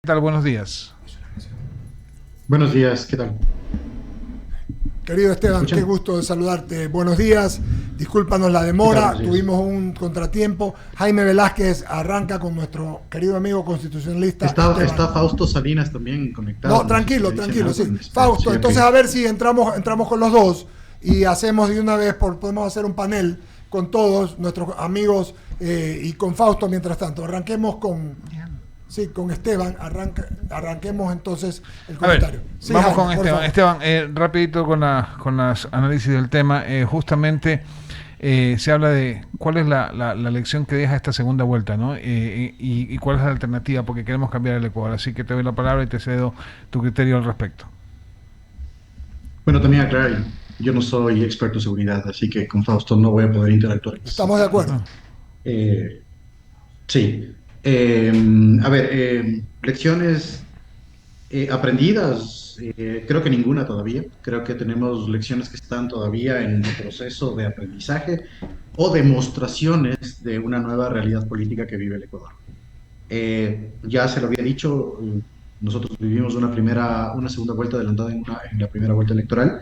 ¿Qué tal? Buenos días. Buenos días, ¿qué tal? Querido ¿Me Esteban, qué escuchan? gusto de saludarte. Buenos días, discúlpanos la ¿Qué tal? demora, Buenos días. tuvimos un contratiempo. Jaime Velázquez arranca con nuestro querido amigo constitucionalista Está Esteban. Fausto Salinas también conectado, No, no sé si le tranquilo, dicen tranquilo, algo sí. en espera. Fausto, Sí, ok. entonces a ver si entramos con los dos y hacemos de una vez, podemos hacer un panel con todos nuestros amigos y con Fausto mientras tanto. Arranquemos con, sí, con Esteban, arranquemos entonces el A ver, comentario. Sí, vamos Jaime, con por Esteban. favor. Esteban, rapidito con las análisis del tema. Justamente se habla de cuál es la lección que deja esta segunda vuelta, ¿no? Y cuál es la alternativa, porque queremos cambiar el Ecuador. Así que te doy la palabra y te cedo tu criterio al respecto. Bueno, también aclarar, yo no soy experto en seguridad, así que con Fausto no voy a poder interactuar en ese Estamos de sentido. acuerdo. Eh, sí. Eh, a ver, lecciones aprendidas, creo que ninguna todavía. Creo que tenemos lecciones que están todavía en proceso de aprendizaje o demostraciones de una nueva realidad política que vive el Ecuador. Ya se lo había dicho, nosotros vivimos una segunda vuelta adelantada en la primera vuelta electoral,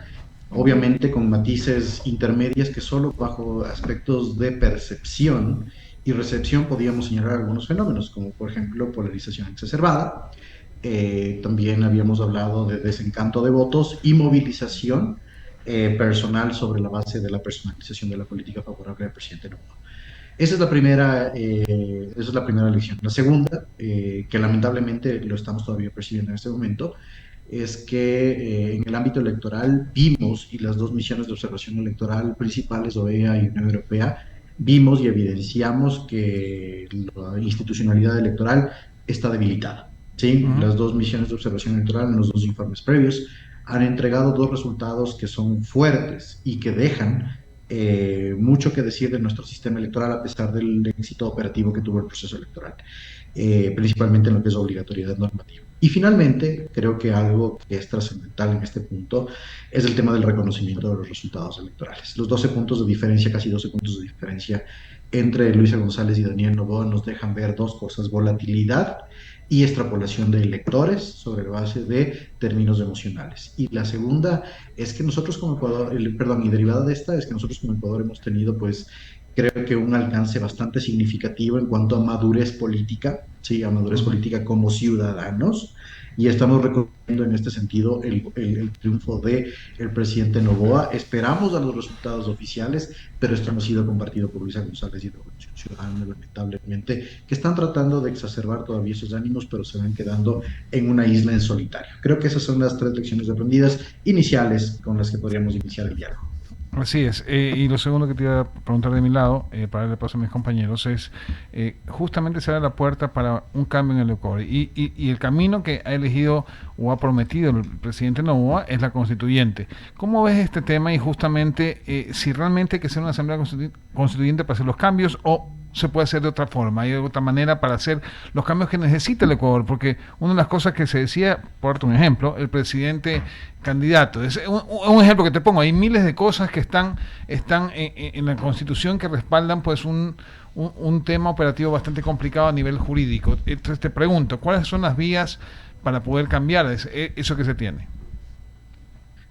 obviamente con matices intermedias que solo bajo aspectos de percepción y recepción podíamos señalar algunos fenómenos, como por ejemplo polarización exacerbada. También habíamos hablado de desencanto de votos y movilización personal sobre la base de la personalización de la política favorable al presidente Noboa. Esa es la primera lección. La segunda, que lamentablemente lo estamos todavía percibiendo en este momento, es que en el ámbito electoral vimos, y las dos misiones de observación electoral principales, OEA y Unión Europea, vimos y evidenciamos que la institucionalidad electoral está debilitada. ¿Sí? Ujú. Las dos misiones de observación electoral en los dos informes previos han entregado dos resultados que son fuertes y que dejan mucho que decir de nuestro sistema electoral a pesar del éxito operativo que tuvo el proceso electoral, principalmente en lo que es obligatoriedad normativa. Y finalmente, creo que algo que es trascendental en este punto es el tema del reconocimiento de los resultados electorales. Los 12 puntos de diferencia, casi 12 puntos de diferencia entre Luisa González y Daniel Noboa nos dejan ver dos cosas: volatilidad y extrapolación de electores sobre la base de términos emocionales. Y la segunda es que nosotros como Ecuador, perdón, y derivada de esta es que nosotros como Ecuador hemos tenido, pues, creo que un alcance bastante significativo en cuanto a madurez política, sí, a madurez Ujú. política como ciudadanos, y estamos reconociendo en este sentido el triunfo de el presidente Noboa. Esperamos a los resultados oficiales, pero esto no ha sido compartido por Luisa González y Revolución Ciudadana, lamentablemente, que están tratando de exacerbar todavía esos ánimos, pero se van quedando en una isla en solitario. Creo que esas son las tres lecciones aprendidas iniciales con las que podríamos iniciar el diálogo. Así es. Y lo segundo que te iba a preguntar de mi lado, para darle paso a mis compañeros, es justamente se abre la puerta para un cambio en el Ecuador. Y el camino que ha elegido o ha prometido el presidente Noboa es la constituyente. ¿Cómo ves este tema y justamente si realmente hay que hacer una asamblea constituyente para hacer los cambios o se puede hacer de otra forma? ¿Hay otra manera para hacer los cambios que necesita el Ecuador? Porque una de las cosas que se decía, por darte un ejemplo, el presidente candidato, es un ejemplo que te pongo, hay miles de cosas que están en la Constitución que respaldan pues un tema operativo bastante complicado a nivel jurídico. Entonces te pregunto, ¿cuáles son las vías para poder cambiar eso que se tiene?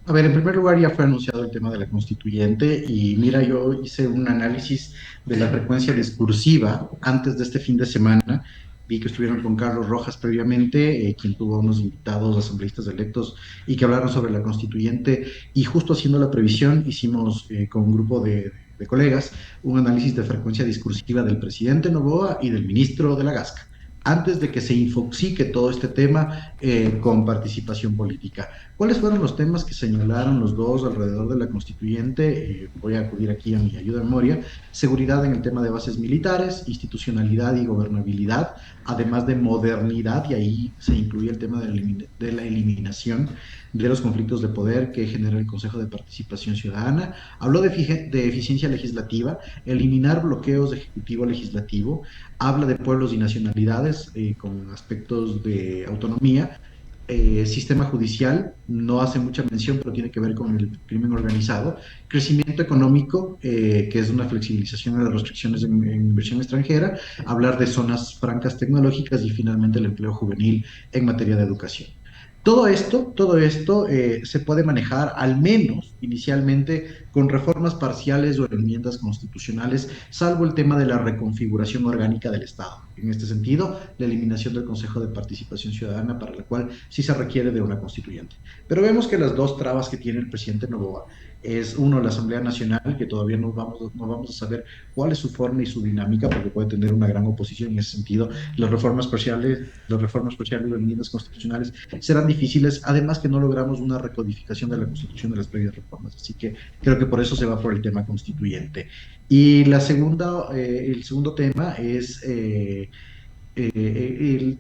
A ver, en primer lugar ya fue anunciado el tema de la constituyente y mira, yo hice un análisis de la frecuencia discursiva antes de este fin de semana. Vi que estuvieron con Carlos Rojas previamente, quien tuvo unos invitados asambleístas electos y que hablaron sobre la constituyente, y justo haciendo la previsión hicimos con un grupo de colegas un análisis de frecuencia discursiva del presidente Noboa y del ministro de la Gasca antes de que se infoxique todo este tema con participación política. ¿Cuáles fueron los temas que señalaron los dos alrededor de la constituyente? Voy a acudir aquí a mi ayuda de memoria. Seguridad en el tema de bases militares, institucionalidad y gobernabilidad, además de modernidad, y ahí se incluye el tema de la eliminación de los conflictos de poder que genera el Consejo de Participación Ciudadana. Habló de eficiencia legislativa, eliminar bloqueos de ejecutivo legislativo, habla de pueblos y nacionalidades con aspectos de autonomía, sistema judicial, no hace mucha mención, pero tiene que ver con el crimen organizado, crecimiento económico, que es una flexibilización de las restricciones en inversión extranjera, hablar de zonas francas tecnológicas y finalmente el empleo juvenil en materia de educación. Todo esto se puede manejar al menos inicialmente con reformas parciales o enmiendas constitucionales, salvo el tema de la reconfiguración orgánica del Estado. En este sentido, la eliminación del Consejo de Participación Ciudadana, para la cual sí se requiere de una constituyente. Pero vemos que las dos trabas que tiene el presidente Noboa es, uno, la Asamblea Nacional, que todavía no vamos a saber cuál es su forma y su dinámica, porque puede tener una gran oposición en ese sentido. Las reformas parciales o enmiendas constitucionales serán difíciles, además que no logramos una recodificación de la Constitución de las previas reformas, así que creo que por eso se va por el tema constituyente. Y el segundo tema es el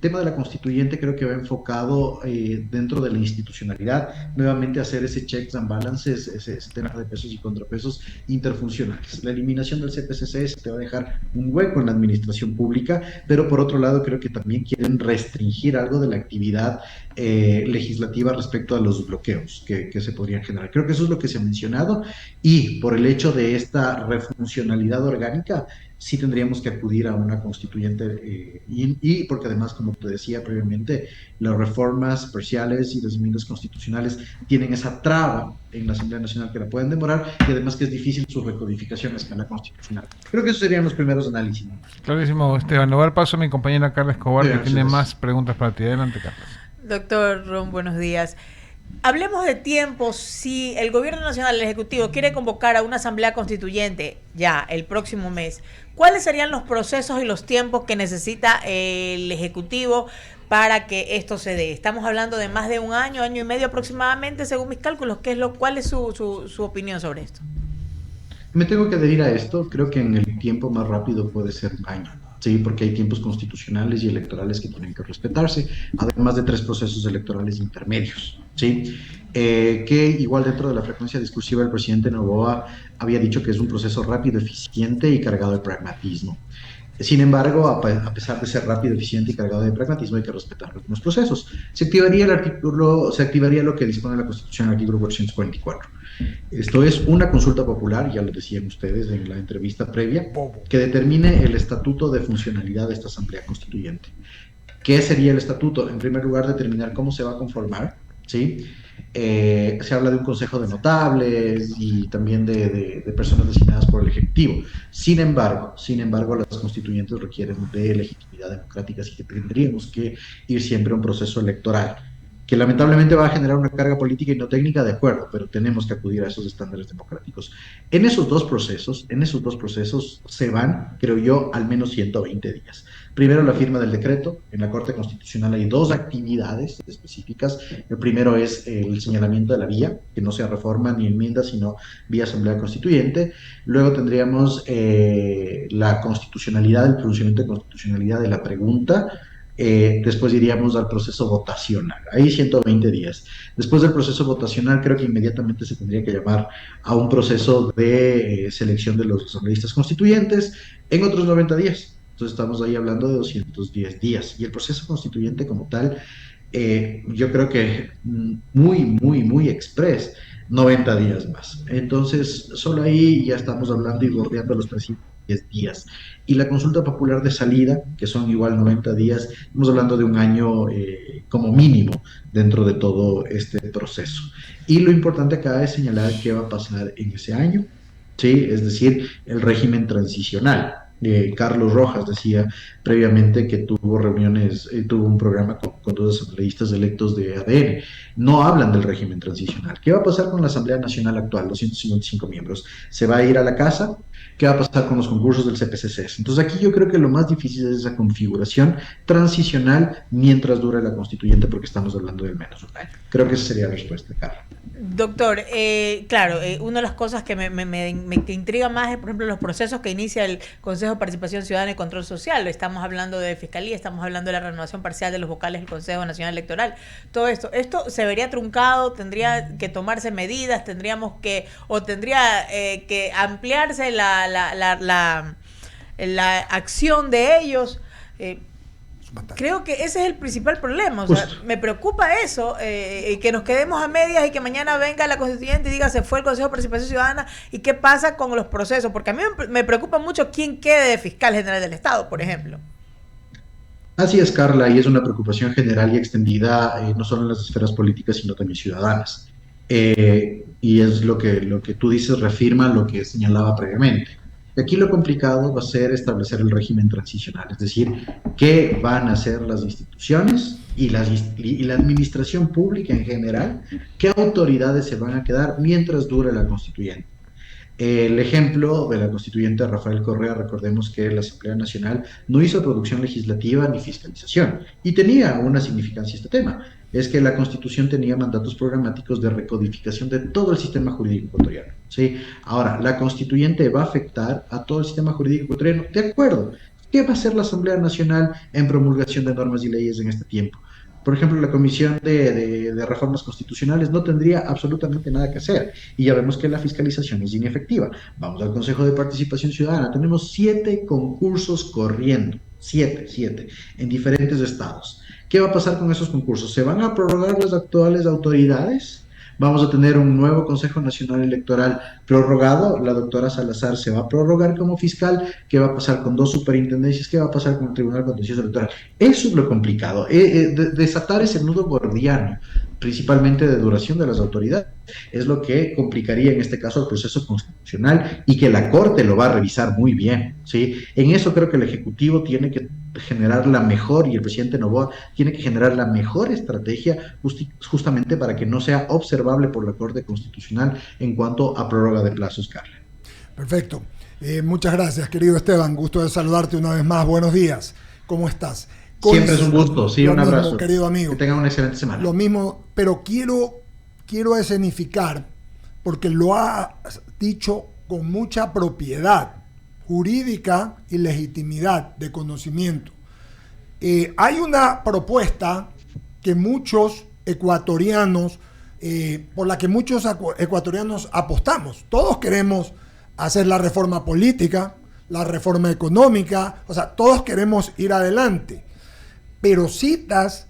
tema de la constituyente. Creo que va enfocado dentro de la institucionalidad, nuevamente hacer ese checks and balances, ese tema de pesos y contrapesos interfuncionales. La eliminación del CPCC te va a dejar un hueco en la administración pública, pero por otro lado creo que también quieren restringir algo de la actividad legislativa respecto a los bloqueos que se podrían generar. Creo que eso es lo que se ha mencionado, y por el hecho de esta refuncionalidad orgánica, sí tendríamos que acudir a una constituyente, y porque además, como te decía previamente, las reformas parciales y las enmiendas constitucionales tienen esa traba en la Asamblea Nacional que la pueden demorar, y además que es difícil su recodificación a escala constitucional. Creo que esos serían los primeros análisis. Clarísimo, Esteban. Le voy a dar paso a mi compañera Carla Escobar, que Gracias. tiene más preguntas para ti. Adelante, Carla. Doctor Ron, buenos días. Hablemos de tiempos. Si el gobierno nacional, el Ejecutivo, quiere convocar a una asamblea constituyente ya el próximo mes, ¿cuáles serían los procesos y los tiempos que necesita el Ejecutivo para que esto se dé? Estamos hablando de más de un año, año y medio aproximadamente, según mis cálculos. ¿Cuál es su opinión sobre esto? Me tengo que adherir a esto. Creo que en el tiempo más rápido puede ser un año. Sí, porque hay tiempos constitucionales y electorales que tienen que respetarse, además de 3 procesos electorales intermedios, ¿sí? Que igual dentro de la frecuencia discursiva el presidente Noboa había dicho que es un proceso rápido, eficiente y cargado de pragmatismo. Sin embargo, a pesar de ser rápido, eficiente y cargado de pragmatismo, hay que respetar algunos procesos. Se activaría lo que dispone la Constitución, el artículo 444. Esto es una consulta popular, ya lo decían ustedes en la entrevista previa, que determine el estatuto de funcionalidad de esta Asamblea Constituyente. ¿Qué sería el estatuto? En primer lugar, determinar cómo se va a conformar, ¿sí? Se habla de un consejo de notables y también de personas designadas por el Ejecutivo. Sin embargo, las constituyentes requieren de legitimidad democrática, así que tendríamos que ir siempre a un proceso electoral, que lamentablemente va a generar una carga política y no técnica, de acuerdo, pero tenemos que acudir a esos estándares democráticos. En esos dos procesos se van, creo yo, al menos 120 días. Primero, la firma del decreto. En la Corte Constitucional hay 2 actividades específicas. El primero es el señalamiento de la vía, que no sea reforma ni enmienda, sino vía Asamblea Constituyente. Luego tendríamos la constitucionalidad, el pronunciamiento de constitucionalidad de la pregunta. Después iríamos al proceso votacional, ahí 120 días. Después del proceso votacional, creo que inmediatamente se tendría que llamar a un proceso de selección de los asambleístas constituyentes en otros 90 días. Entonces estamos ahí hablando de 210 días. Y el proceso constituyente como tal, yo creo que muy express, 90 días más. Entonces, solo ahí ya estamos hablando y bordeando los 310 días. Y la consulta popular de salida, que son igual 90 días, estamos hablando de un año como mínimo dentro de todo este proceso. Y lo importante acá es señalar qué va a pasar en ese año, ¿sí? Es decir, el régimen transicional. Carlos Rojas decía previamente que tuvo reuniones, tuvo un programa con 2 asambleístas electos de ADN. No hablan del régimen transicional. ¿Qué va a pasar con la Asamblea Nacional actual, 255 miembros? ¿Se va a ir a la casa? ¿Qué va a pasar con los concursos del CPCC? Entonces aquí yo creo que lo más difícil es esa configuración transicional mientras dure la constituyente, porque estamos hablando del menos un año. Creo que esa sería la respuesta, Carlos. Doctor, claro, una de las cosas que me intriga más es, por ejemplo, los procesos que inicia el Consejo de Participación Ciudadana y Control Social. Estamos hablando de Fiscalía, estamos hablando de la renovación parcial de los vocales del Consejo Nacional Electoral. Todo esto se vería truncado, tendría que tomarse medidas, tendría que ampliarse la acción de ellos. Creo que ese es el principal problema. O sea, me preocupa eso, que nos quedemos a medias y que mañana venga la constituyente y diga se fue el Consejo de Participación Ciudadana y qué pasa con los procesos. Porque a mí me preocupa mucho quién quede de fiscal general del Estado, por ejemplo. Así es, Carla, y es una preocupación general y extendida no solo en las esferas políticas, sino también ciudadanas. Y es lo que tú dices, reafirma lo que señalaba previamente. Aquí lo complicado va a ser establecer el régimen transicional, es decir, qué van a hacer las instituciones y la administración pública en general, qué autoridades se van a quedar mientras dure la constituyente. El ejemplo de la constituyente Rafael Correa, recordemos que la Asamblea Nacional no hizo producción legislativa ni fiscalización, y tenía una significancia este tema, es que la Constitución tenía mandatos programáticos de recodificación de todo el sistema jurídico ecuatoriano, ¿sí? Ahora, la constituyente va a afectar a todo el sistema jurídico ecuatoriano, de acuerdo. ¿Qué va a hacer la Asamblea Nacional en promulgación de normas y leyes en este tiempo? Por ejemplo, la Comisión de Reformas Constitucionales no tendría absolutamente nada que hacer. Y ya vemos que la fiscalización es inefectiva. Vamos al Consejo de Participación Ciudadana. Tenemos 7 concursos corriendo. 7, en diferentes estados. ¿Qué va a pasar con esos concursos? ¿Se van a prorrogar las actuales autoridades? Vamos a tener un nuevo Consejo Nacional Electoral prorrogado. La doctora Salazar se va a prorrogar como fiscal. ¿Qué va a pasar con 2 superintendencias? ¿Qué va a pasar con el Tribunal Contencioso Electoral? Eso es lo complicado. Desatar ese nudo gordiano, principalmente de duración de las autoridades, es lo que complicaría en este caso el proceso constitucional y que la Corte lo va a revisar muy bien, ¿sí? En eso creo que el Ejecutivo tiene que generar la mejor, y el presidente Noboa tiene que generar la mejor estrategia justamente para que no sea observable por la Corte Constitucional en cuanto a prórroga de plazos, Carla. Perfecto. Muchas gracias, querido Esteban. Gusto de saludarte una vez más. Buenos días. ¿Cómo estás? Siempre es un gusto. Sí, un abrazo. Querido amigo. Que tengan una excelente semana. Lo mismo, pero quiero escenificar, porque lo ha dicho con mucha propiedad jurídica y legitimidad de conocimiento. Hay una propuesta que muchos ecuatorianos, por la que muchos ecuatorianos apostamos. Todos queremos hacer la reforma política, la reforma económica, o sea, todos queremos ir adelante. Pero citas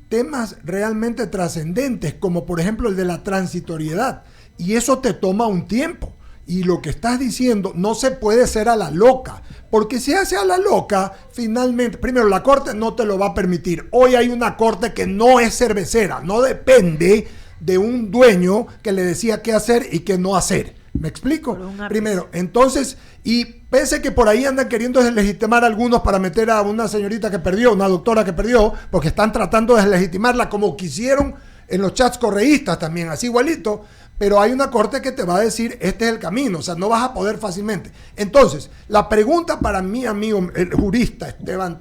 temas realmente trascendentes, como por ejemplo el de la transitoriedad, y eso te toma un tiempo. Y lo que estás diciendo no se puede hacer a la loca, porque si hace a la loca, finalmente, primero, la Corte no te lo va a permitir. Hoy hay una Corte que no es cervecera, no depende de un dueño que le decía qué hacer y qué no hacer. ¿Me explico? Primero, entonces, y pese que por ahí andan queriendo deslegitimar a algunos para meter a una señorita que perdió, una doctora que perdió, porque están tratando de deslegitimarla como quisieron en los chats correístas también, así igualito. Pero hay una Corte que te va a decir, este es el camino, o sea, no vas a poder fácilmente. Entonces, la pregunta para mi amigo, el jurista Esteban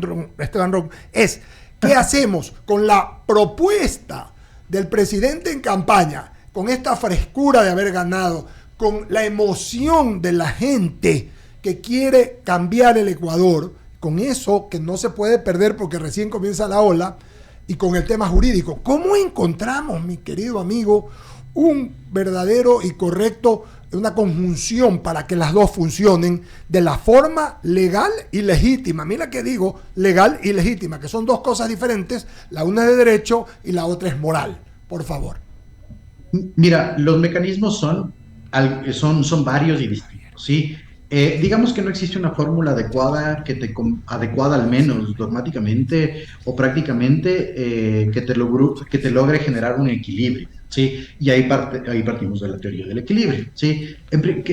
Ron, es, ¿qué hacemos con la propuesta del presidente en campaña, con esta frescura de haber ganado, con la emoción de la gente que quiere cambiar el Ecuador, con eso que no se puede perder porque recién comienza la ola, y con el tema jurídico? ¿Cómo encontramos, mi querido amigo, un verdadero y correcto, una conjunción para que las dos funcionen de la forma legal y legítima? Mira que digo legal y legítima, que son dos cosas diferentes, la una es de derecho y la otra es moral. Por favor. Mira, los mecanismos son varios y distintos, ¿sí? Digamos que no existe una fórmula adecuada adecuada al menos dogmáticamente o prácticamente que te logre generar un equilibrio, ¿sí? Y ahí partimos de la teoría del equilibrio, ¿sí?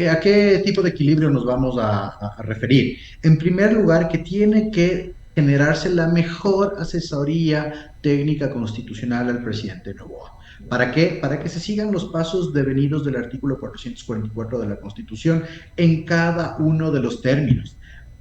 ¿A qué tipo de equilibrio nos vamos a referir? En primer lugar, que tiene que generarse la mejor asesoría técnica constitucional al presidente Noboa. ¿Para qué? Para que se sigan los pasos devenidos del artículo 444 de la Constitución en cada uno de los términos.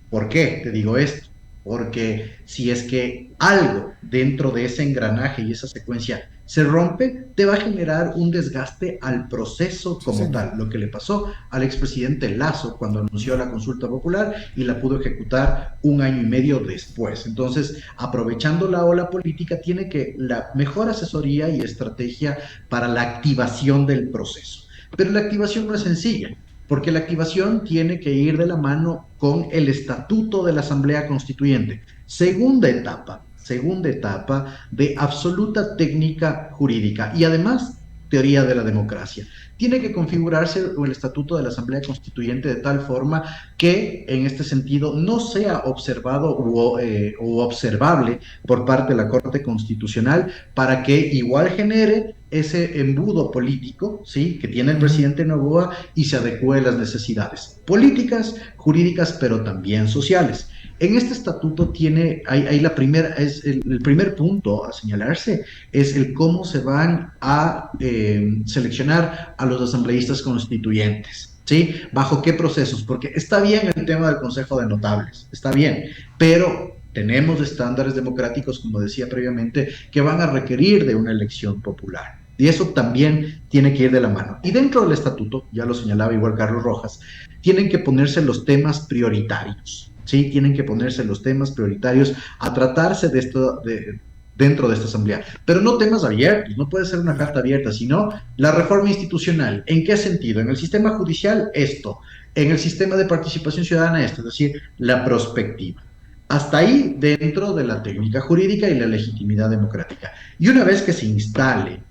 ¿Por qué te digo esto? Porque si es que algo dentro de ese engranaje y esa secuencia se rompe, te va a generar un desgaste al proceso como tal. Lo que le pasó al expresidente Lasso cuando anunció la consulta popular y la pudo ejecutar 1 año y medio después. Entonces, aprovechando la ola política, tiene que la mejor asesoría y estrategia para la activación del proceso. Pero la activación no es sencilla, Porque la activación tiene que ir de la mano con el estatuto de la Asamblea Constituyente. Segunda etapa de absoluta técnica jurídica y además teoría de la democracia. Tiene que configurarse el estatuto de la Asamblea Constituyente de tal forma que en este sentido no sea observado o observable por parte de la Corte Constitucional para que igual genere ese embudo político, ¿sí?, que tiene el presidente Noboa y se adecue a las necesidades políticas, jurídicas, pero también sociales. En este estatuto tiene, el primer punto a señalarse es el cómo se van a seleccionar a los asambleístas constituyentes, ¿sí? ¿Bajo qué procesos? Porque está bien el tema del Consejo de Notables, está bien, pero tenemos estándares democráticos, como decía previamente, que van a requerir de una elección popular. Y eso también tiene que ir de la mano. Y dentro del estatuto, ya lo señalaba igual Carlos Rojas, tienen que ponerse los temas prioritarios, ¿sí? Tienen que ponerse los temas prioritarios a tratarse de esto, dentro de esta asamblea, pero no temas abiertos, no puede ser una carta abierta, sino la reforma institucional. ¿En qué sentido? En el sistema judicial, esto; en el sistema de participación ciudadana, esto, es decir, la prospectiva. Hasta ahí dentro de la técnica jurídica y la legitimidad democrática. Y una vez que se instale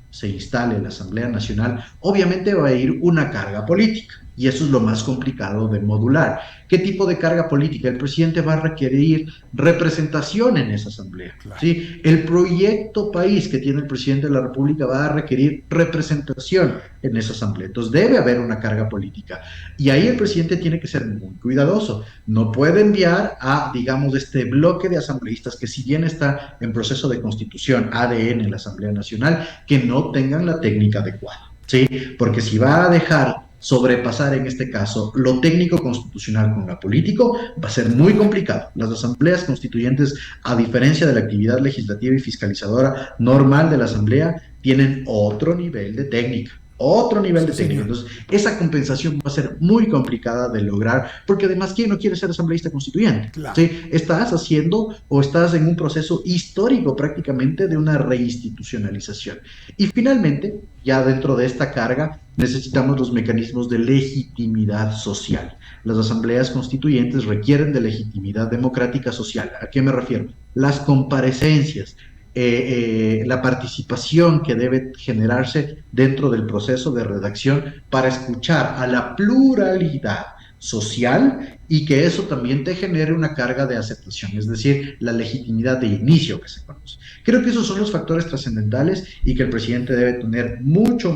la Asamblea Nacional, obviamente va a ir una carga política. Y eso es lo más complicado de modular. ¿Qué tipo de carga política? El presidente va a requerir representación en esa asamblea. Claro. ¿Sí? El proyecto país que tiene el presidente de la República va a requerir representación en esa asamblea. Entonces debe haber una carga política. Y ahí el presidente tiene que ser muy cuidadoso. No puede enviar a, digamos, este bloque de asambleístas que, si bien está en proceso de constitución, ADN en la Asamblea Nacional, que no tengan la técnica adecuada, ¿sí? Porque si va a dejar sobrepasar en este caso lo técnico constitucional con lo político, va a ser muy complicado. Las asambleas constituyentes, a diferencia de la actividad legislativa y fiscalizadora normal de la asamblea, tienen otro nivel de técnica. Entonces, esa compensación va a ser muy complicada de lograr, porque además, ¿quién no quiere ser asambleísta constituyente? Claro. ¿Sí? Estás haciendo o estás en un proceso histórico prácticamente de una reinstitucionalización. Y finalmente, ya dentro de esta carga, necesitamos los mecanismos de legitimidad social. Las asambleas constituyentes requieren de legitimidad democrática social. ¿A qué me refiero? Las comparecencias, la participación que debe generarse dentro del proceso de redacción para escuchar a la pluralidad social y que eso también te genere una carga de aceptación, es decir, la legitimidad de inicio que se conoce. Creo que esos son los factores trascendentales y que el presidente debe tener mucho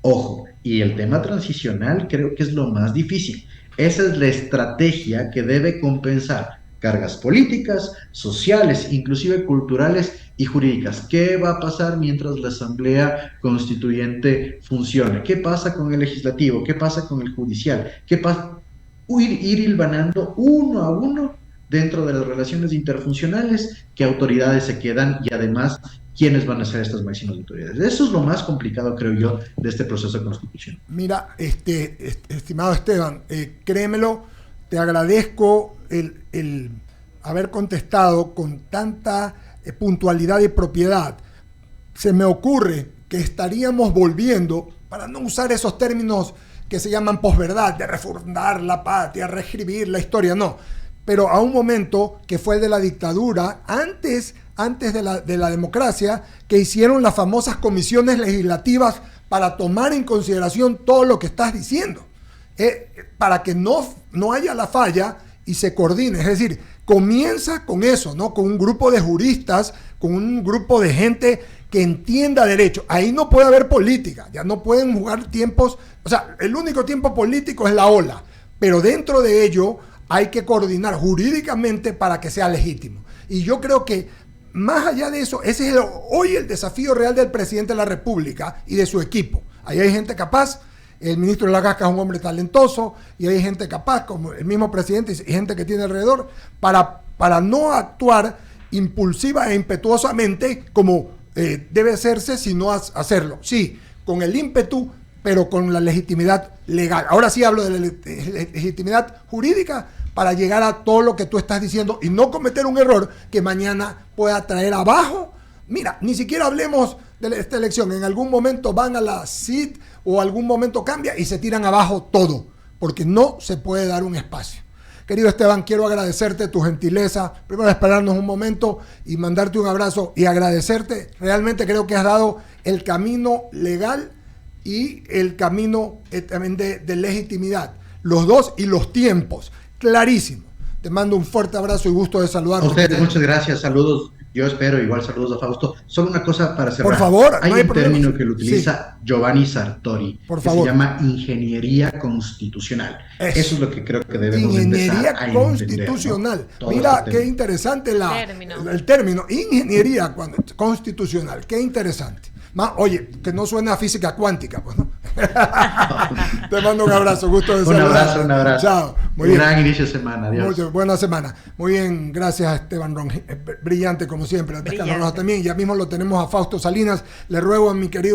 ojo. Y el tema transicional creo que es lo más difícil. Esa es la estrategia que debe compensar cargas políticas, sociales, inclusive culturales y jurídicas. ¿Qué va a pasar mientras la Asamblea Constituyente funcione? ¿Qué pasa con el legislativo? ¿Qué pasa con el judicial? ¿Qué pasa? Ir hilvanando uno a uno dentro de las relaciones interfuncionales, qué autoridades se quedan y además quiénes van a ser estas máximas autoridades. Eso es lo más complicado, creo yo, de este proceso de constitución. Mira, estimado Esteban, créemelo, te agradezco el haber contestado con tanta puntualidad y propiedad. Se me ocurre que estaríamos volviendo, para no usar esos términos que se llaman posverdad, de refundar la patria, reescribir la historia, no, pero a un momento que fue el de la dictadura, antes de la democracia, que hicieron las famosas comisiones legislativas para tomar en consideración todo lo que estás diciendo, para que no haya la falla y se coordine. Es decir, comienza con eso, ¿no? Con un grupo de juristas, con un grupo de gente que entienda derecho. Ahí no puede haber política, ya no pueden jugar tiempos, o sea, el único tiempo político es la ola, pero dentro de ello hay que coordinar jurídicamente para que sea legítimo. Y yo creo que más allá de eso, ese es hoy el desafío real del presidente de la República y de su equipo. Ahí hay gente capaz. El ministro de la Gasca es un hombre talentoso y hay gente capaz, como el mismo presidente y gente que tiene alrededor, para no actuar impulsiva e impetuosamente como debe hacerse, sino hacerlo. Sí, con el ímpetu, pero con la legitimidad legal. Ahora sí hablo de la legitimidad jurídica para llegar a todo lo que tú estás diciendo y no cometer un error que mañana pueda traer abajo. Mira, ni siquiera hablemos de esta elección. En algún momento van a la CID o algún momento cambia y se tiran abajo todo. porque no se puede dar un espacio. Querido Esteban, quiero agradecerte tu gentileza, primero esperarnos un momento y mandarte un abrazo y agradecerte. Realmente creo que has dado el camino legal y el camino también de legitimidad, los dos y los tiempos, clarísimo. Te mando un fuerte abrazo y gusto de saludarte. A ustedes, muchas gracias, saludos. Yo espero, igual saludos a Fausto. Solo una cosa para cerrar. Por favor, hay no hay un problema. término que lo utiliza Giovanni Sartori, Por que favor. se llama ingeniería constitucional. Eso es lo que creo que debemos Ingeniería empezar a constitucional. entender, ¿no? Mira Todo qué este interesante el término. Ingeniería constitucional. Qué interesante. Oye, que no suena a física cuántica, pues, ¿no? Te mando un abrazo, gusto de saludar. Un abrazo. Chao. Muy Un bien. gran inicio de semana. Adiós. Buena semana. Muy bien, gracias a Esteban Ron. Brillante como siempre. A Pescado Roja también. Ya mismo lo tenemos a Fausto Salinas. Le ruego a mi querido